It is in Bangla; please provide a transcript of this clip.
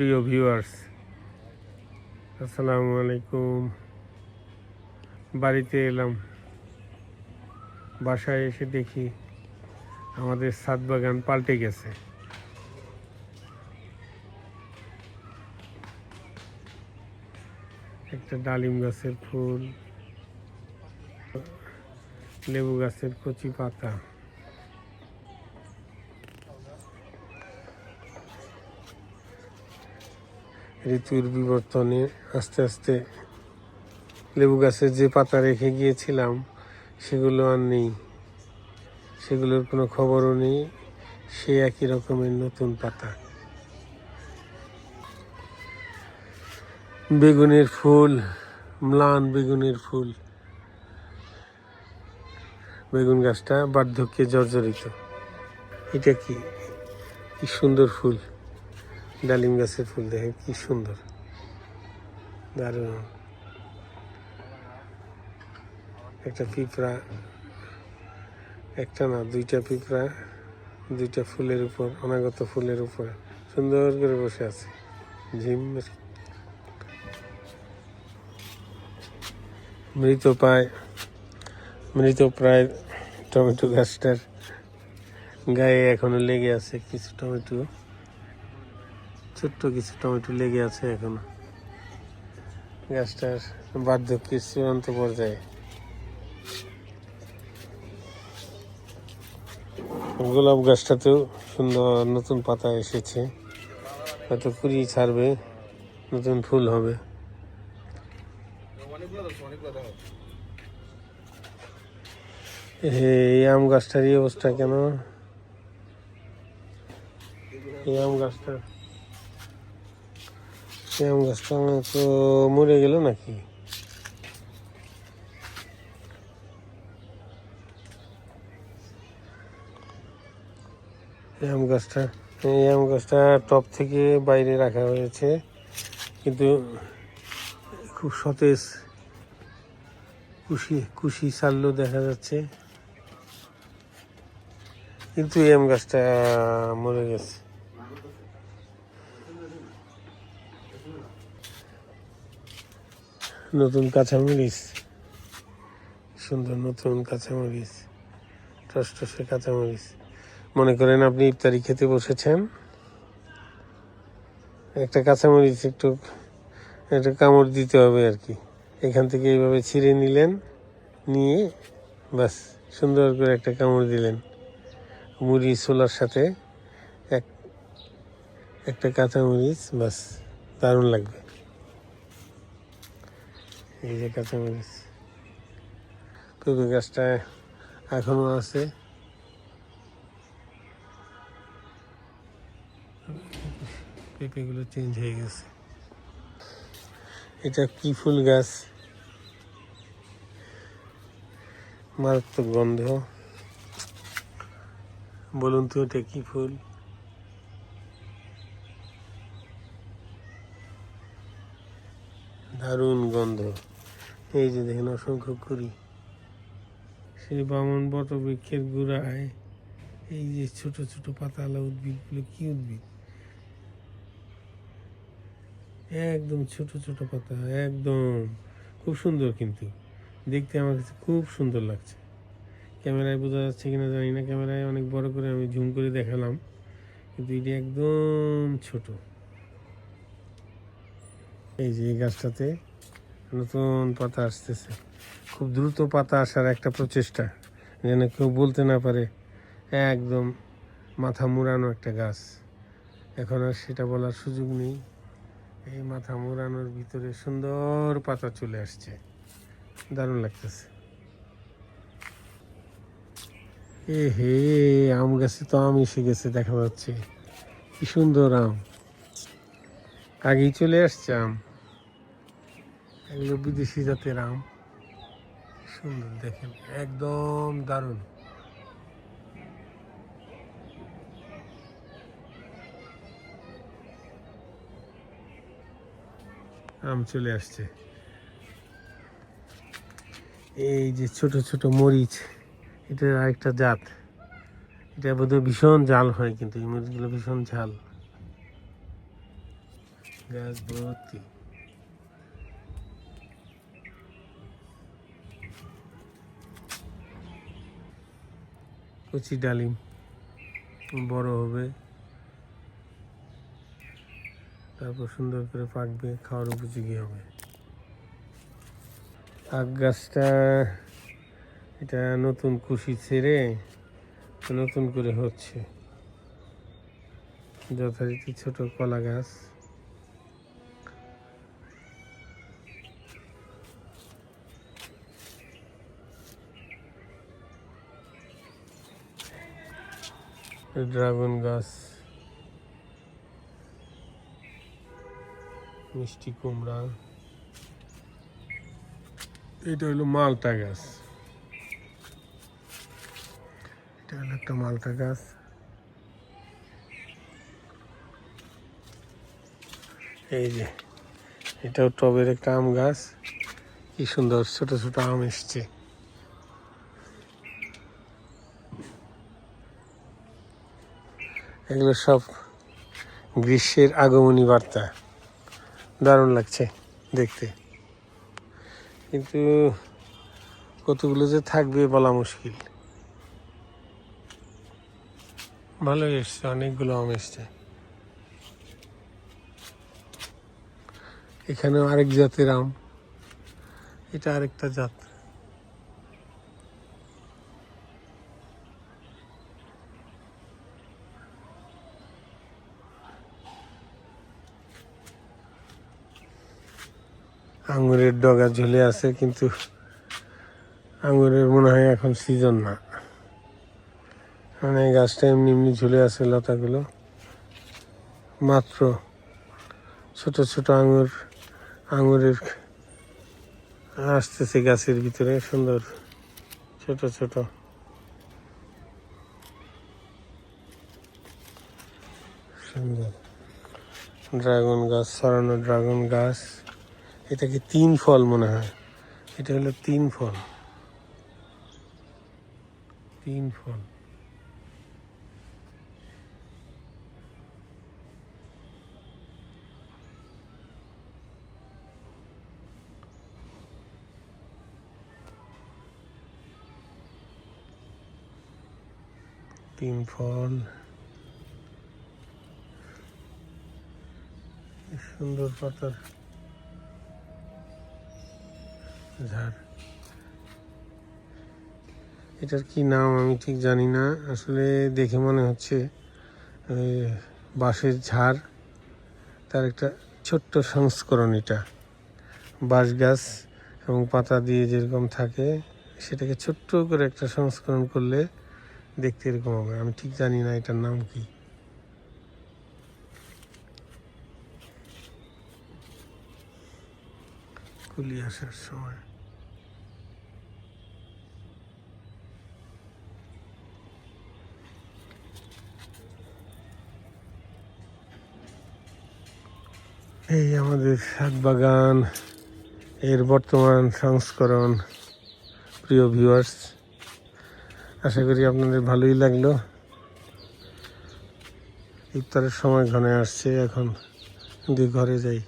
প্রিয় ভিউয়ার্স, আসসালামু আলাইকুম। বাড়িতে এলাম, বাসায় এসে দেখি আমাদের ছাদ বাগান পাল্টে গেছে। একটা ডালিম গাছের ফুল, লেবু গাছের কচি পাতা, ঋতুর বিবর্তনে আস্তে আস্তে লেবু গাছের যে পাতা রেখে গিয়েছিলাম সেগুলো আর নেই, সেগুলোর কোনো খবরও নেই। সে একই রকমের নতুন পাতা। বেগুনের ফুল, ম্লান বেগুনের ফুল। বেগুন গাছটা বার্ধক্যে জর্জরিত। এটা কি সুন্দর ফুল! ডালিম গাছের ফুল দেখে কি সুন্দর, দারুণ। একটা পিঁপড়া, একটা না দুইটা পিঁপড়া দুইটা ফুলের উপর, অনাগত ফুলের উপরে সুন্দর করে বসে আছে। ঝিম মৃতপ্রায় টমেটো গাছটার গায়ে এখনো লেগে আছে কিছু টমেটো, ছোট্ট কিছু টমেটো লেগে আছে এখনো। গাছটার বার্ধক্যের চূড়ান্ত পর্যায়ে। গোলাপ গাছটাতেও সুন্দর নতুন পাতা এসেছে, হয়তো কুড়ি ছাড়বে, নতুন ফুল হবে। এই আম গাছটার এই অবস্থা কেন? এই আম গাছটা তো মরে গেল নাকি? এই আম গাছটা টপ থেকে বাইরে রাখা হয়েছে, কিন্তু খুব সতেজ কুশি ছাড়লো দেখা যাচ্ছে, কিন্তু এই আম গাছটা মরে গেছে। নতুন কাঁচামরিচ, সুন্দর নতুন কাঁচামরিচ, টসটসে কাঁচামরিচ। মনে করেন আপনি ইফতারি খেতে বসেছেন, একটা কাঁচামরিচ একটু কামড় দিতে হবে আর কি। এখান থেকে এইভাবে ছিঁড়ে নিলেন, নিয়ে বাস সুন্দর করে একটা কামড় দিলেন। মুড়ি ছোলার সাথে একটা কাঁচামরিচ, বাস দারুণ লাগবে। এই যে কাঁচামরিচ, পেঁপে গাছটা এখনো আছে। পেঁপেগুলো চেঞ্জ হয়ে গেছে। এটা কি ফুল গাছ? মারাত্মক গন্ধ। বলুন তো এটা কি ফুল? দারুণ গন্ধ। এই যে দেখেন অসংখ্য কুড়ি। সেই বামন বটবৃক্ষের গোড়ায় এই যে ছোট ছোট পাতাওয়ালা উদ্ভিদগুলো, কি উদ্ভিদ? একদম ছোট ছোট পাতা, একদম খুব সুন্দর, কিন্তু দেখতে আমার কাছে খুব সুন্দর লাগছে। ক্যামেরায় বোঝা যাচ্ছে কিনা জানি না, ক্যামেরায় অনেক বড় করে আমি জুম করে দেখালাম, কিন্তু এটি একদম ছোট। এই যে এই গাছটাতে নতুন পাতা আসতেছে, খুব দ্রুত পাতা আসার একটা প্রচেষ্টা, যেন কেউ বলতে না পারে একদম মাথা মুড়ানো একটা গাছ। এখন আর সেটা বলার সুযোগ নেই। এই মাথা মুড়ানোর ভিতরে সুন্দর পাতা চলে আসছে, দারুণ লাগতেছে। হে, আম গাছে তো আম এসে গেছে দেখা যাচ্ছে, কি সুন্দর আম, আগেই চলে আসছে আম। এগুলো বিদেশি জাতের আম, সুন্দর দেখেন, একদম দারুণ। আম চলে আসছে। এই যে ছোট ছোট মরিচ, এটা আরেকটা জাত। এটা বোধহয় ভীষণ ঝাল হয়, কিন্তু এই মরিচগুলো ভীষণ ঝাল। গাছ ভর্তি। কচি ডালিম বড় হবে, তারপর সুন্দর করে পাকবে, খাওয়ার উপযোগী হবে। আখ গাছটা এটা নতুন কুশি ছেড়ে নতুন করে হচ্ছে, যথারীতি ছোট কলা গাছ। ড্রাগন গাছ, মিষ্টি কুমড়া, এটা হলো মালটা গাছ। এটা হলো একটা মালটা গাছ। এই যে এটাও টবের একটা আম গাছ, কি সুন্দর ছোট ছোট আম এসছে। এগুলো সব গ্রীষ্মের আগমনী বার্তা, দারুণ লাগছে দেখতে, কিন্তু কতগুলো যে থাকবে বলা মুশকিল। ভালোই এসছে, অনেকগুলো আম এসছে। এখানেও আরেক জাতের আম, এটা আরেকটা জাত। আঙুরের ডগা ঝুলে আছে, কিন্তু আঙুরের মনে হয় এখন সিজন না, মানে গাছটা এমনি এমনি ঝুলে আছে লতাগুলো। মাত্র ছোট ছোট আঙুরের আসতেছে গাছের ভিতরে, সুন্দর ছোট ছোট। সুন্দর ড্রাগন গাছ, ছড়ানো ড্রাগন গাছ। এটাকে 3 ফল মনে হয়, এটা হলো 3 ফল, 3 ফল। তিন ফল, সুন্দর পাতার ঝাড়। এটার কি নাম আমি ঠিক জানি না, আসলে দেখে মনে হচ্ছে বাঁশের ঝাড়, তার একটা ছোট্ট সংস্করণ। এটা বাঁশ গাছ এবং পাতা দিয়ে যেরকম থাকে, সেটাকে ছোট্ট করে একটা সংস্করণ করলে দেখতে এরকম হবে। আমি ঠিক জানি না এটার নাম কি। কুলি আসার সময় এই আমাদের শাক বাগান এর বর্তমান সংস্করণ। প্রিয় ভিউয়ার্স, আশা করি আপনাদের ভালোই লাগলো। ইফতারের সময় ঘনে আসছে, এখন ঘরে যাই।